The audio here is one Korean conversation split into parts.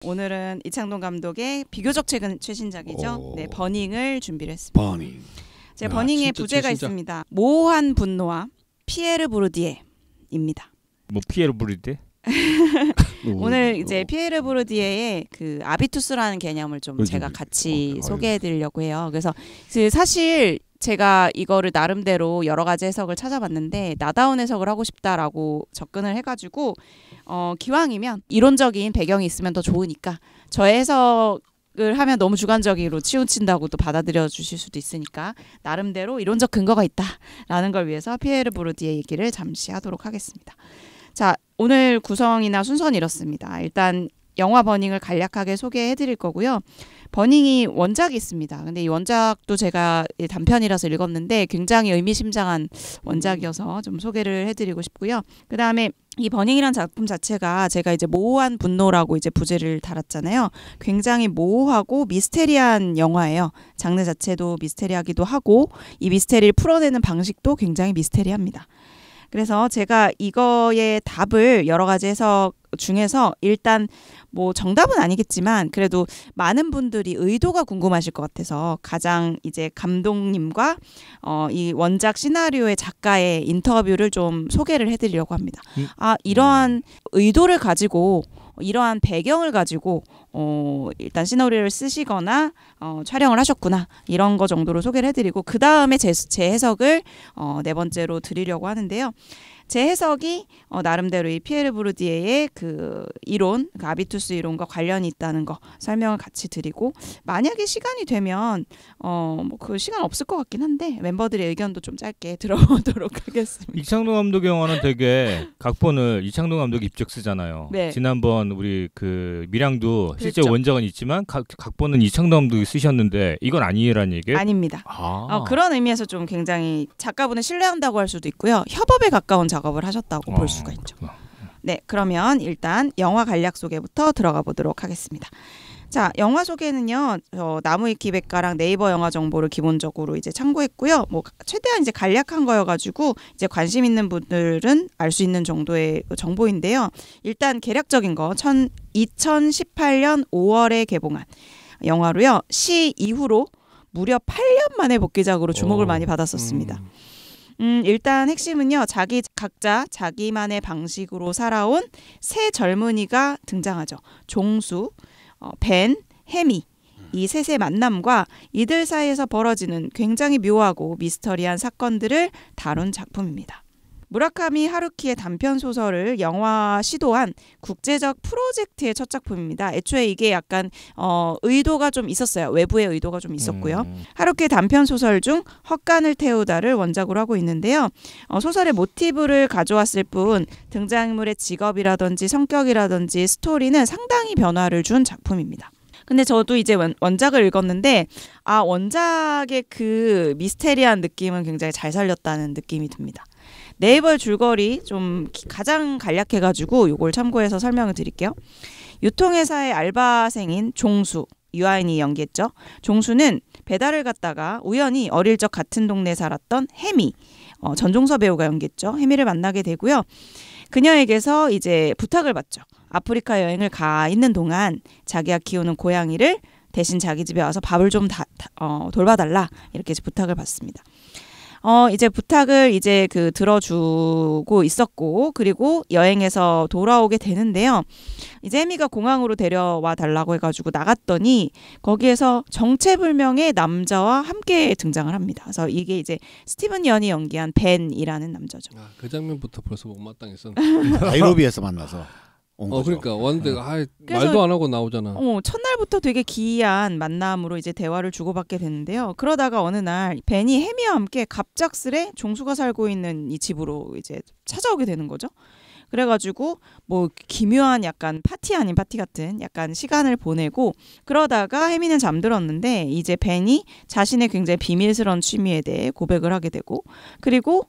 오늘은 이창동 감독의 비교적 최신작이죠. 네, 버닝을 준비를 했습니다. 버닝. 제 버닝의 부제가 있습니다. 모호한 분노와 피에르 부르디에입니다. 뭐 피에르 부르디에? 오늘 이제 피에르 부르디에의 그 아비투스라는 개념을 좀 제가 같이 소개해드리려고 해요. 그래서 사실 제가 이거를 나름대로 여러 가지 해석을 찾아봤는데 나다운 해석을 하고 싶다라고 접근을 해가지고 기왕이면 이론적인 배경이 있으면 더 좋으니까 저의 해석을 하면 너무 주관적으로 치우친다고 또 받아들여 주실 수도 있으니까 나름대로 이론적 근거가 있다라는 걸 위해서 피에르 부르디에 얘기를 잠시 하도록 하겠습니다. 자, 오늘 구성이나 순서는 이렇습니다. 일단 영화 버닝을 간략하게 소개해드릴 거고요. 버닝이 원작이 있습니다. 근데 이 원작도 제가 단편이라서 읽었는데 굉장히 의미심장한 원작이어서 좀 소개를 해드리고 싶고요. 그 다음에 이 버닝이라는 작품 자체가 제가 이제 모호한 분노라고 이제 부제를 달았잖아요. 굉장히 모호하고 미스테리한 영화예요. 장르 자체도 미스테리하기도 하고 이 미스테리를 풀어내는 방식도 굉장히 미스테리합니다. 그래서 제가 이거의 답을 여러 가지 해석 중에서 일단 뭐 정답은 아니겠지만 그래도 많은 분들이 의도가 궁금하실 것 같아서 가장 이제 감독님과 이 원작 시나리오의 작가의 인터뷰를 좀 소개를 해드리려고 합니다. 이러한 의도를 가지고 이러한 배경을 가지고 일단 시나리오를 쓰시거나 촬영을 하셨구나 이런 거 정도로 소개를 해드리고 그 다음에 제 해석을 네 번째로 드리려고 하는데요. 제 해석이 나름대로 이 피에르 부르디에의 그 이론, 그 아비투스 이론과 관련이 있다는 거 설명을 같이 드리고 만약에 시간이 되면 뭐 그 시간 없을 것 같긴 한데 멤버들의 의견도 좀 짧게 들어보도록 하겠습니다. 이창동 감독 영화는 되게 각본을 이창동 감독이 직접 쓰잖아요. 네. 지난번 우리 그 밀양도 실제 그렇죠. 원작은 있지만 각본은 이창동 감독이 쓰셨는데 이건 아니라는 얘기예요? 아닙니다. 그런 의미에서 좀 굉장히 작가분을 신뢰한다고 할 수도 있고요. 협업에 가까운 작업을 하셨다고 볼 수가 있죠. 네, 그러면 일단 영화 간략 소개부터 들어가 보도록 하겠습니다. 자, 영화 소개는요. 나무위키백과랑 네이버 영화 정보를 기본적으로 이제 참고했고요. 뭐 최대한 이제 간략한 거여가지고 이제 관심 있는 분들은 알 수 있는 정도의 정보인데요. 일단 개략적인 거 2018년 5월에 개봉한 영화로요. 시 이후로 무려 8년 만에 복귀작으로 주목을 많이 받았었습니다. 일단 핵심은요. 각자 자기만의 방식으로 살아온 세 젊은이가 등장하죠. 종수, 벤, 해미 이 셋의 만남과 이들 사이에서 벌어지는 굉장히 묘하고 미스터리한 사건들을 다룬 작품입니다. 무라카미 하루키의 단편 소설을 영화 시도한 국제적 프로젝트의 첫 작품입니다. 애초에 이게 약간 의도가 좀 있었어요. 외부의 의도가 좀 있었고요. 하루키의 단편 소설 중 헛간을 태우다를 원작으로 하고 있는데요. 소설의 모티브를 가져왔을 뿐 등장인물의 직업이라든지 성격이라든지 스토리는 상당히 변화를 준 작품입니다. 근데 저도 이제 원작을 읽었는데 원작의 그 미스테리한 느낌은 굉장히 잘 살렸다는 느낌이 듭니다. 네이버 줄거리 좀 가장 간략해가지고 이걸 참고해서 설명을 드릴게요. 유통회사의 알바생인 종수, 유아인이 연기했죠. 종수는 배달을 갔다가 우연히 어릴 적 같은 동네에 살았던 해미, 전종서 배우가 연기했죠. 해미를 만나게 되고요. 그녀에게서 이제 부탁을 받죠. 아프리카 여행을 가 있는 동안 자기가 키우는 고양이를 대신 자기 집에 와서 밥을 좀 돌봐달라 이렇게 부탁을 받습니다. 이제 부탁을 이제 들어주고 있었고 그리고 여행에서 돌아오게 되는데요. 이제 해미가 공항으로 데려와 달라고 해가지고 나갔더니 거기에서 정체불명의 남자와 함께 등장을 합니다. 그래서 이게 이제 스티븐 연이 연기한 벤이라는 남자죠. 그 장면부터 벌써 못마땅했어. 나이로비에서 만나서. 그러니까 왔는데 말도 안 하고 나오잖아. 첫날부터 되게 기이한 만남으로 이제 대화를 주고받게 되는데요. 그러다가 어느 날 벤이 해미와 함께 갑작스레 종수가 살고 있는 이 집으로 이제 찾아오게 되는 거죠. 그래가지고 뭐 기묘한 약간 파티 아닌 파티 같은 약간 시간을 보내고 그러다가 해미는 잠들었는데 이제 벤이 자신의 굉장히 비밀스러운 취미에 대해 고백을 하게 되고 그리고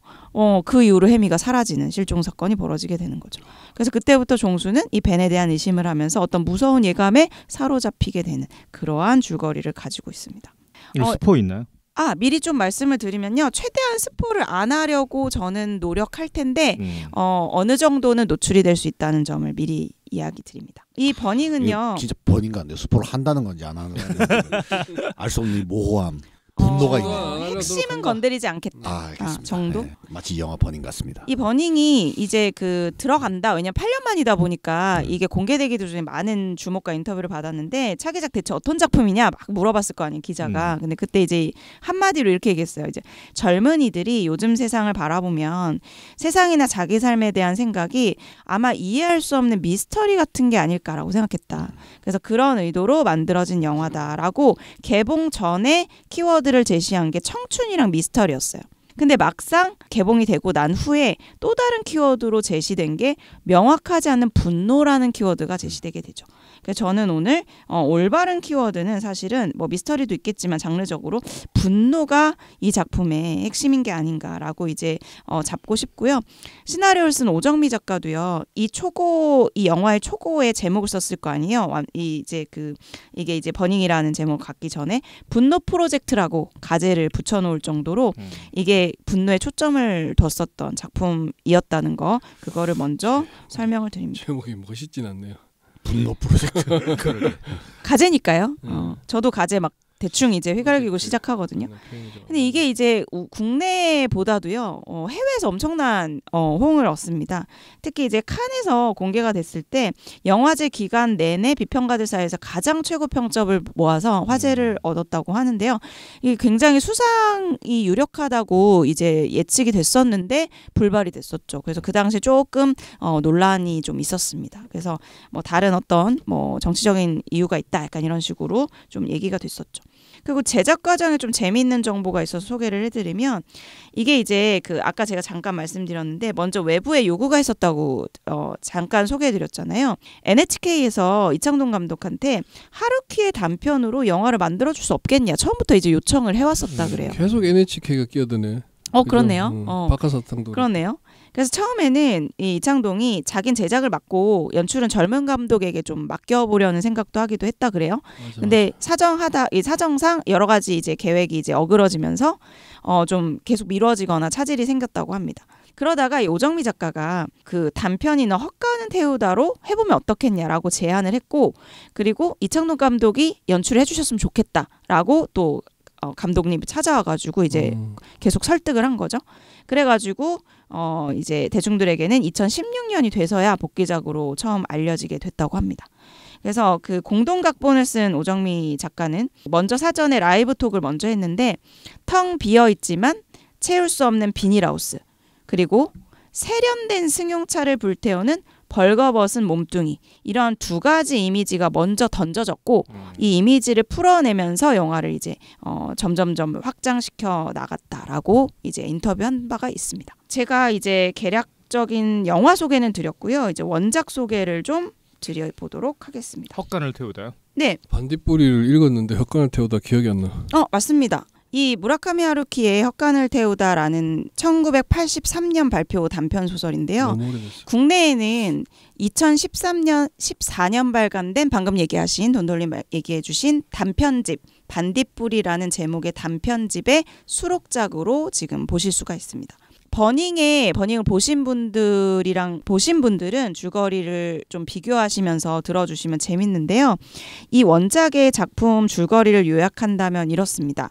그 이후로 해미가 사라지는 실종 사건이 벌어지게 되는 거죠. 그래서 그때부터 종수는 이 벤에 대한 의심을 하면서 어떤 무서운 예감에 사로잡히게 되는 그러한 줄거리를 가지고 있습니다. 스포 있나요? 미리 좀 말씀을 드리면요. 최대한 스포를 안 하려고 저는 노력할 텐데 어느 정도는 노출이 될 수 있다는 점을 미리 이야기 드립니다. 이 버닝은요. 진짜 버닝 같네요. 스포를 한다는 건지 안 하는 건지 알 수 없는 모호함. 분노가 있네요. 핵심은 건드리지 않겠다. 알겠습니다. 정도? 네, 마치 영화 버닝 같습니다. 이 버닝이 이제 그 들어간다. 왜냐면 8년 만이다 보니까 이게 공개되기도 전에 많은 주목과 인터뷰를 받았는데 차기작 대체 어떤 작품이냐 막 물어봤을 거 아니에요 기자가. 근데 그때 이제 한마디로 이렇게 얘기했어요. 이제 젊은이들이 요즘 세상을 바라보면 세상이나 자기 삶에 대한 생각이 아마 이해할 수 없는 미스터리 같은 게 아닐까라고 생각했다. 그래서 그런 의도로 만들어진 영화다라고 개봉 전에 키워드를 제시한 게 청춘이랑 미스터리였어요. 근데 막상 개봉이 되고 난 후에 또 다른 키워드로 제시된 게 명확하지 않은 분노라는 키워드가 제시되게 되죠. 그래서 저는 오늘 올바른 키워드는 사실은 뭐 미스터리도 있겠지만 장르적으로 분노가 이 작품의 핵심인 게 아닌가라고 이제 잡고 싶고요. 시나리오를 쓴 오정미 작가도요. 이 영화의 초고의 제목을 썼을 거 아니에요. 이게 이제 버닝이라는 제목을 갖기 전에 분노 프로젝트라고 가제를 붙여놓을 정도로 이게 분노에 초점을 뒀었던 작품이었다는 거 그거를 먼저 설명을 드립니다. 제목이 멋있진 않네요. 분노 프로젝트. 가제니까요. 저도 가제 막 대충 이제 휘갈기고 시작하거든요. 근데 이게 이제 국내보다도요 해외에서 엄청난 호응을 얻습니다. 특히 이제 칸에서 공개가 됐을 때 영화제 기간 내내 비평가들 사이에서 가장 최고 평점을 모아서 화제를 얻었다고 하는데요. 이게 굉장히 수상이 유력하다고 이제 예측이 됐었는데 불발이 됐었죠. 그래서 그 당시에 조금 논란이 좀 있었습니다. 그래서 뭐 다른 어떤 뭐 정치적인 이유가 있다 약간 이런 식으로 좀 얘기가 됐었죠. 그리고 제작 과정에 좀 재미있는 정보가 있어서 소개를 해드리면 이게 이제 그 아까 제가 잠깐 말씀드렸는데 먼저 외부에 요구가 있었다고 잠깐 소개해드렸잖아요. NHK에서 이창동 감독한테 하루키의 단편으로 영화를 만들어줄 수 없겠냐 처음부터 이제 요청을 해왔었다 그래요. 계속 NHK가 끼어드네. 그렇네요. 박하사탕도 그렇네요. 그래서 처음에는 이 이창동이 자긴 제작을 맡고 연출은 젊은 감독에게 좀 맡겨보려는 생각도 하기도 했다 그래요. 맞아, 근데 사정상 여러 가지 이제 계획이 이제 어그러지면서 좀 계속 미뤄지거나 차질이 생겼다고 합니다. 그러다가 이 오정미 작가가 그 단편이나 헛가는 태우다로 해보면 어떻겠냐라고 제안을 했고 그리고 이창동 감독이 연출을 해주셨으면 좋겠다라고 또 감독님이 찾아와가지고 이제 계속 설득을 한 거죠. 그래가지고 이제 대중들에게는 2016년이 돼서야 복귀작으로 처음 알려지게 됐다고 합니다. 그래서 그 공동 각본을 쓴 오정미 작가는 먼저 사전에 라이브 톡을 먼저 했는데 텅 비어 있지만 채울 수 없는 비닐하우스 그리고 세련된 승용차를 불태우는 벌거벗은 몸뚱이 이런 두 가지 이미지가 먼저 던져졌고 이 이미지를 풀어내면서 영화를 이제 점점점 확장시켜 나갔다라고 이제 인터뷰한 바가 있습니다. 제가 이제 개략적인 영화 소개는 드렸고요. 이제 원작 소개를 좀 드려보도록 하겠습니다. 헛간을 태우다요? 네. 반딧불이를 읽었는데 헛간을 태우다 기억이 안 나. 맞습니다. 이 무라카미 하루키의 헛간을 태우다라는 1983년 발표 단편 소설인데요. 너무 오래됐어. 국내에는 2014년 발간된 방금 얘기하신 돈돌림 얘기해주신 단편집 반딧불이라는 제목의 단편집의 수록작으로 지금 보실 수가 있습니다. 버닝을 보신 분들은 줄거리를 좀 비교하시면서 들어주시면 재밌는데요. 이 원작의 작품 줄거리를 요약한다면 이렇습니다.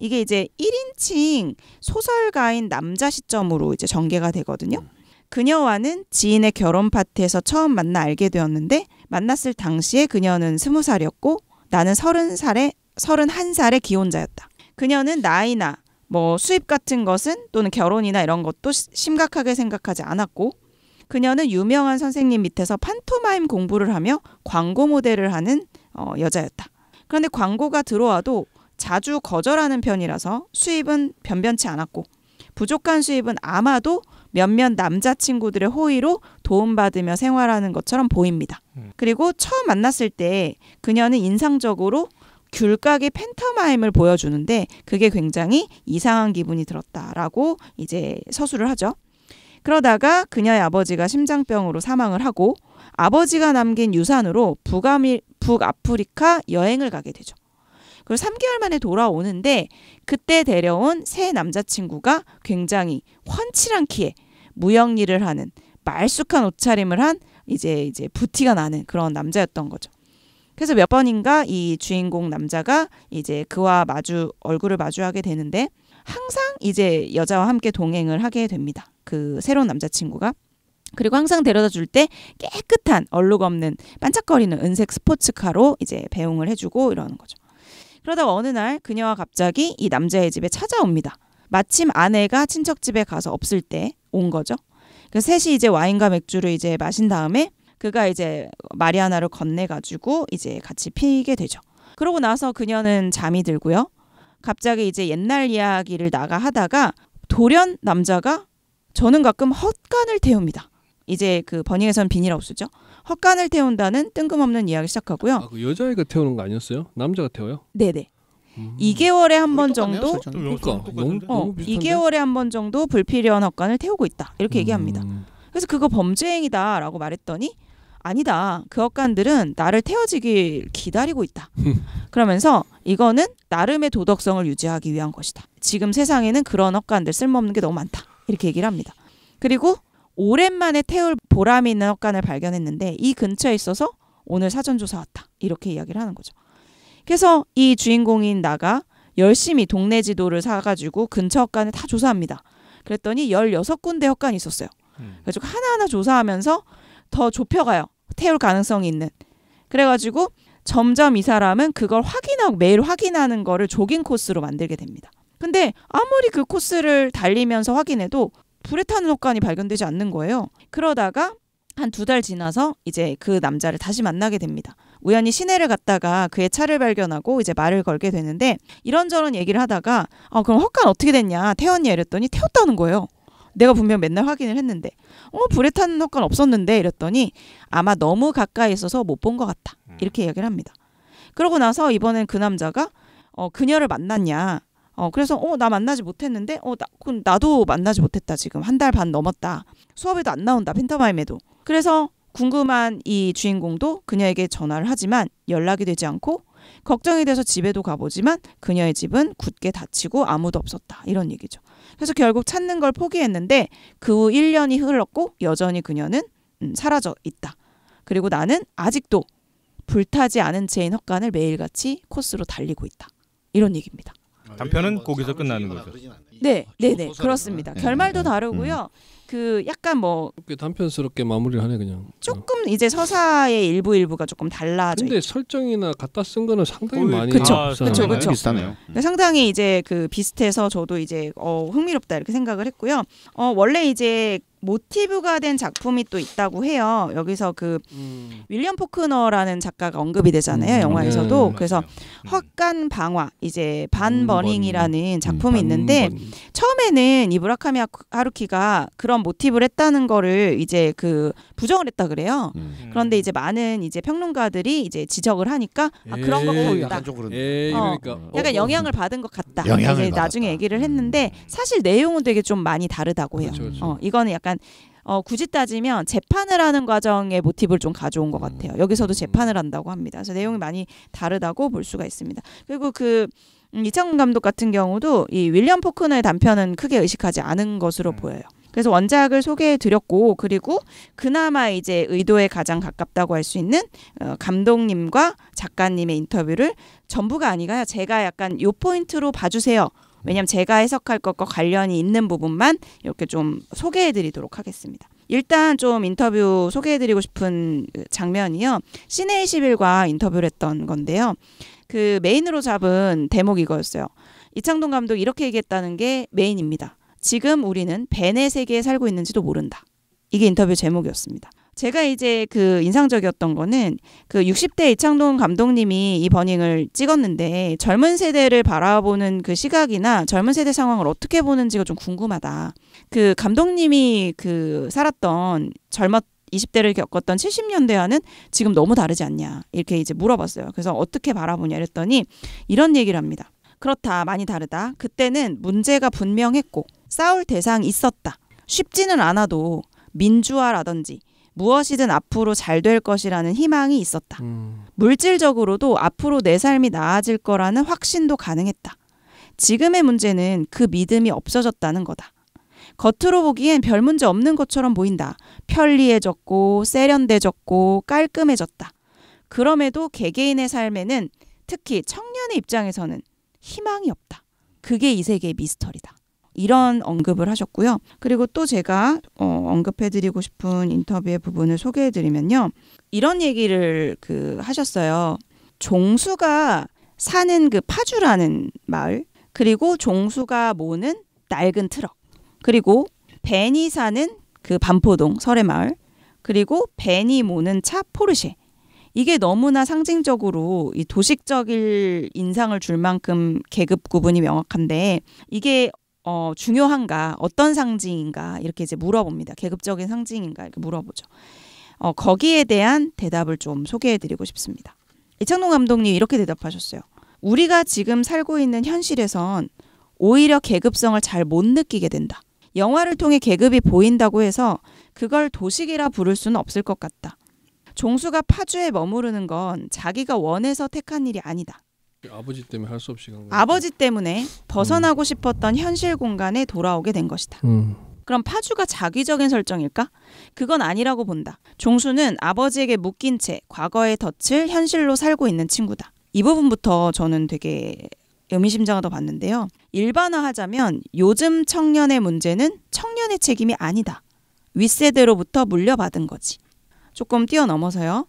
이게 이제 1인칭 소설가인 남자 시점으로 이제 전개가 되거든요. 그녀와는 지인의 결혼 파티에서 처음 만나 알게 되었는데 만났을 당시에 그녀는 20살이었고 나는 31살의 기혼자였다. 그녀는 나이나 뭐 수입 같은 것은 또는 결혼이나 이런 것도 심각하게 생각하지 않았고 그녀는 유명한 선생님 밑에서 판토마임 공부를 하며 광고 모델을 하는 여자였다. 그런데 광고가 들어와도 자주 거절하는 편이라서 수입은 변변치 않았고 부족한 수입은 아마도 몇몇 남자친구들의 호의로 도움받으며 생활하는 것처럼 보입니다. 그리고 처음 만났을 때 그녀는 인상적으로 귤가게 팬터마임을 보여주는데 그게 굉장히 이상한 기분이 들었다라고 이제 서술을 하죠. 그러다가 그녀의 아버지가 심장병으로 사망을 하고 아버지가 남긴 유산으로 북아프리카 여행을 가게 되죠. 그리고 3개월 만에 돌아오는데 그때 데려온 새 남자친구가 굉장히 훤칠한 키에 무영일을 하는 말쑥한 옷차림을 한 이제 부티가 나는 그런 남자였던 거죠. 그래서 몇 번인가 이 주인공 남자가 이제 그와 얼굴을 마주하게 되는데 항상 이제 여자와 함께 동행을 하게 됩니다. 그 새로운 남자친구가. 그리고 항상 데려다 줄 때 깨끗한 얼룩 없는 반짝거리는 은색 스포츠카로 이제 배웅을 해주고 이러는 거죠. 그러다가 어느 날 그녀와 갑자기 이 남자의 집에 찾아옵니다. 마침 아내가 친척 집에 가서 없을 때 온 거죠. 그 셋이 이제 와인과 맥주를 이제 마신 다음에 그가 이제 마리아나를 건네가지고 이제 같이 피게 되죠. 그러고 나서 그녀는 잠이 들고요. 갑자기 이제 옛날 이야기를 하다가 돌연 남자가 저는 가끔 헛간을 태웁니다. 이제 그 버닝에선 비닐하우스죠. 쓰죠. 헛간을 태운다는 뜬금없는 이야기 시작하고요. 그 여자애가 태우는 거 아니었어요? 남자가 태워요? 네네. 2개월에 한 번 정도 그러니까 너무 2개월에 한 번 정도 불필요한 헛간을 태우고 있다. 이렇게 얘기합니다. 그래서 그거 범죄행위다라고 말했더니 아니다. 그 헛간들은 나를 태워지길 기다리고 있다. 그러면서 이거는 나름의 도덕성을 유지하기 위한 것이다. 지금 세상에는 그런 헛간들 쓸모없는 게 너무 많다. 이렇게 얘기를 합니다. 그리고 오랜만에 태울 보람이 있는 헛간을 발견했는데 이 근처에 있어서 오늘 사전조사 왔다. 이렇게 이야기를 하는 거죠. 그래서 이 주인공인 나가 열심히 동네 지도를 사가지고 근처 헛간을 다 조사합니다. 그랬더니 16군데 헛간이 있었어요. 그래서 하나하나 조사하면서 더 좁혀가요. 태울 가능성이 있는. 그래가지고 점점 이 사람은 그걸 확인하고 매일 확인하는 거를 조깅 코스로 만들게 됩니다. 근데 아무리 그 코스를 달리면서 확인해도 불에 타는 헛간이 발견되지 않는 거예요. 그러다가 한 2달 지나서 이제 그 남자를 다시 만나게 됩니다. 우연히 시내를 갔다가 그의 차를 발견하고 이제 말을 걸게 되는데 이런저런 얘기를 하다가 그럼 헛간 어떻게 됐냐 태웠냐 이랬더니 태웠다는 거예요. 내가 분명 맨날 확인을 했는데 불에 타는 헛간 없었는데 이랬더니 아마 너무 가까이 있어서 못 본 것 같다. 이렇게 이야기를 합니다. 그러고 나서 이번엔 그 남자가 그녀를 만났냐. 그래서 나 만나지 못했는데 그럼 나도 만나지 못했다. 지금 1달 반 넘었다. 수업에도 안 나온다. 팬터마임에도. 그래서 궁금한 이 주인공도 그녀에게 전화를 하지만 연락이 되지 않고 걱정이 돼서 집에도 가보지만 그녀의 집은 굳게 닫히고 아무도 없었다. 이런 얘기죠. 그래서 결국 찾는 걸 포기했는데 그 후 1년이 흘렀고 여전히 그녀는 사라져 있다. 그리고 나는 아직도 불타지 않은 채인 헛간을 매일같이 코스로 달리고 있다. 이런 얘기입니다. 단편은 거기서 끝나는 거죠. 네, 그렇습니다. 결말도 다르고요. 그 약간 뭐 단편스럽게 마무리를 하네 그냥. 조금 이제 서사의 일부가 조금 달라져. 근데 설정이나 갖다 쓴 거는 상당히 많이 그쵸. 비슷하네요. 상당히 이제 그 비슷해서 저도 이제 흥미롭다 이렇게 생각을 했고요. 원래 이제 모티브가 된 작품이 또 있다고 해요. 여기서 그 윌리엄 포크너라는 작가가 언급이 되잖아요. 영화에서도. 네, 그래서 헛간 방화 이제 반 버닝이라는 작품이 있는데 처음에는 이 무라카미 하루키가 그런 모티브를 했다는 거를 이제 그 부정을 했다 그래요. 그런데 이제 많은 이제 평론가들이 이제 지적을 하니까 그런 거 보인다. 그러니까 약간 영향을 받은 것 같다. 영향을 이제 나중에 받았다. 얘기를 했는데 사실 내용은 되게 좀 많이 다르다고 해요. 그렇죠. 이거는 약간 굳이 따지면 재판을 하는 과정의 모티브를 좀 가져온 것 같아요. 여기서도 재판을 한다고 합니다. 그래서 내용이 많이 다르다고 볼 수가 있습니다. 그리고 그 이창훈 감독 같은 경우도 이 윌리엄 포크너의 단편은 크게 의식하지 않은 것으로 보여요. 그래서 원작을 소개해드렸고 그리고 그나마 이제 의도에 가장 가깝다고 할 수 있는 감독님과 작가님의 인터뷰를 전부가 아니라 제가 약간 요 포인트로 봐주세요. 왜냐하면 제가 해석할 것과 관련이 있는 부분만 이렇게 좀 소개해드리도록 하겠습니다. 일단 좀 인터뷰 소개해드리고 싶은 장면이요. 시내 21과 인터뷰를 했던 건데요. 그 메인으로 잡은 대목이 이거였어요. 이창동 감독이 이렇게 얘기했다는 게 메인입니다. 지금 우리는 벤의 세계에 살고 있는지도 모른다. 이게 인터뷰 제목이었습니다. 제가 이제 그 인상적이었던 거는 그 60대 이창동 감독님이 이 버닝을 찍었는데 젊은 세대를 바라보는 그 시각이나 젊은 세대 상황을 어떻게 보는지가 좀 궁금하다. 그 감독님이 그 살았던 20대를 겪었던 70년대와는 지금 너무 다르지 않냐 이렇게 이제 물어봤어요. 그래서 어떻게 바라보냐 이랬더니 이런 얘기를 합니다. 그렇다. 많이 다르다. 그때는 문제가 분명했고 싸울 대상이 있었다. 쉽지는 않아도 민주화라든지 무엇이든 앞으로 잘 될 것이라는 희망이 있었다. 물질적으로도 앞으로 내 삶이 나아질 거라는 확신도 가능했다. 지금의 문제는 그 믿음이 없어졌다는 거다. 겉으로 보기엔 별 문제 없는 것처럼 보인다. 편리해졌고 세련돼졌고 깔끔해졌다. 그럼에도 개개인의 삶에는 특히 청년의 입장에서는 희망이 없다. 그게 이 세계의 미스터리다. 이런 언급을 하셨고요. 그리고 또 제가 언급해드리고 싶은 인터뷰의 부분을 소개해드리면요. 이런 얘기를 하셨어요. 종수가 사는 그 파주라는 마을, 그리고 종수가 모는 낡은 트럭, 그리고 벤이 사는 그 반포동 설해마을, 그리고 벤이 모는 차 포르쉐. 이게 너무나 상징적으로 이 도식적인 인상을 줄 만큼 계급 구분이 명확한데 이게 중요한가, 어떤 상징인가 이렇게 이제 물어봅니다. 계급적인 상징인가 이렇게 물어보죠. 거기에 대한 대답을 좀 소개해드리고 싶습니다. 이창동 감독님이 이렇게 대답하셨어요. 우리가 지금 살고 있는 현실에선 오히려 계급성을 잘 못 느끼게 된다. 영화를 통해 계급이 보인다고 해서 그걸 도식이라 부를 수는 없을 것 같다. 종수가 파주에 머무르는 건 자기가 원해서 택한 일이 아니다. 아버지 때문에 할 수 없이 간 거예요. 아버지 때문에 벗어나고 싶었던 현실 공간에 돌아오게 된 것이다. 그럼 파주가 자기적인 설정일까? 그건 아니라고 본다. 종수는 아버지에게 묶인 채 과거의 덫을 현실로 살고 있는 친구다. 이 부분부터 저는 되게 의미심장하다 봤는데요. 일반화하자면 요즘 청년의 문제는 청년의 책임이 아니다. 윗세대로부터 물려받은 거지. 조금 뛰어넘어서요.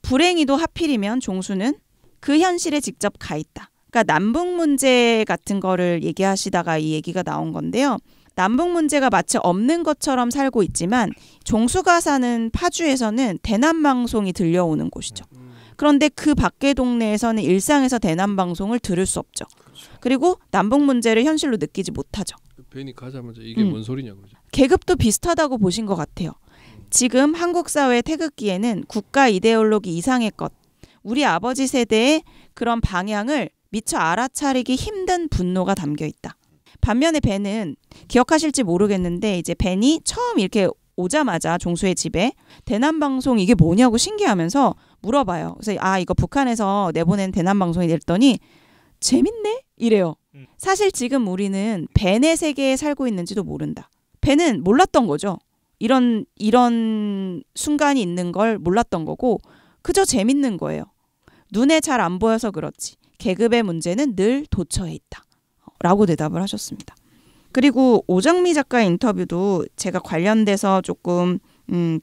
불행히도 하필이면 종수는 그 현실에 직접 가 있다. 그러니까 남북 문제 같은 거를 얘기하시다가 이 얘기가 나온 건데요. 남북 문제가 마치 없는 것처럼 살고 있지만 종수가 사는 파주에서는 대남방송이 들려오는 곳이죠. 그런데 그 밖의 동네에서는 일상에서 대남방송을 들을 수 없죠. 그리고 남북 문제를 현실로 느끼지 못하죠. 벤이 가자마자 이게 뭔 소리냐고. 계급도 비슷하다고 보신 것 같아요. 지금 한국 사회 태극기에는 국가 이데올로기 이상의 것, 우리 아버지 세대의 그런 방향을 미처 알아차리기 힘든 분노가 담겨 있다. 반면에 벤은 기억하실지 모르겠는데 이제 벤이 처음 이렇게 오자마자 종수의 집에 대남방송 이게 뭐냐고 신기하면서 물어봐요. 그래서 이거 북한에서 내보낸 대남방송이 됐더니 재밌네? 이래요. 사실 지금 우리는 벤의 세계에 살고 있는지도 모른다. 벤은 몰랐던 거죠. 이런 순간이 있는 걸 몰랐던 거고 그저 재밌는 거예요. 눈에 잘 안 보여서 그렇지. 계급의 문제는 늘 도처에 있다. 라고 대답을 하셨습니다. 그리고 오정미 작가의 인터뷰도 제가 관련돼서 조금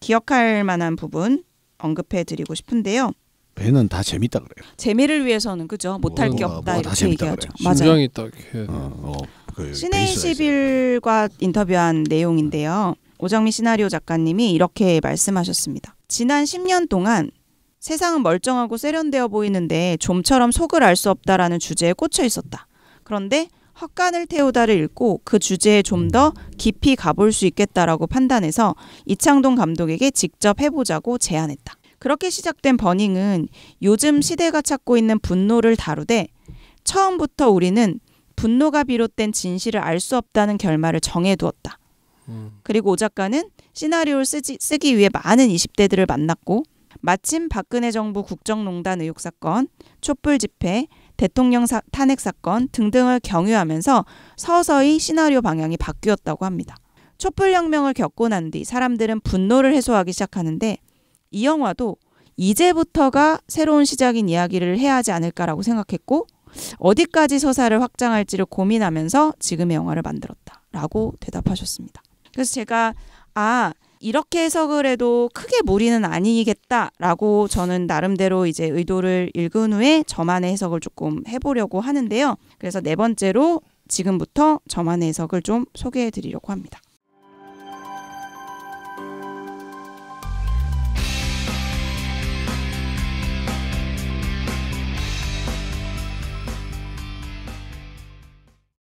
기억할 만한 부분 언급해드리고 싶은데요. 배는 다 재밌다 그래요. 재미를 위해서는 그죠. 못할 게 없다 이렇게 얘기하죠. 그래. 심장이 딱 신의 21과 인터뷰한 내용인데요. 오정미 시나리오 작가님이 이렇게 말씀하셨습니다. 지난 10년 동안 세상은 멀쩡하고 세련되어 보이는데 좀처럼 속을 알 수 없다라는 주제에 꽂혀 있었다. 그런데 헛간을 태우다를 읽고 그 주제에 좀 더 깊이 가볼 수 있겠다라고 판단해서 이창동 감독에게 직접 해보자고 제안했다. 그렇게 시작된 버닝은 요즘 시대가 찾고 있는 분노를 다루되 처음부터 우리는 분노가 비롯된 진실을 알 수 없다는 결말을 정해두었다. 그리고 오 작가는 시나리오를 쓰기 위해 많은 20대들을 만났고 마침 박근혜 정부 국정농단 의혹 사건, 촛불 집회, 대통령 탄핵 사건 등등을 경유하면서 서서히 시나리오 방향이 바뀌었다고 합니다. 촛불혁명을 겪고 난 뒤 사람들은 분노를 해소하기 시작하는데 이 영화도 이제부터가 새로운 시작인 이야기를 해야 하지 않을까라고 생각했고 어디까지 서사를 확장할지를 고민하면서 지금의 영화를 만들었다라고 대답하셨습니다. 그래서 제가 이렇게 해석을 해도 크게 무리는 아니겠다라고 저는 나름대로 이제 의도를 읽은 후에 저만의 해석을 조금 해보려고 하는데요. 그래서 네 번째로 지금부터 저만의 해석을 좀 소개해 드리려고 합니다.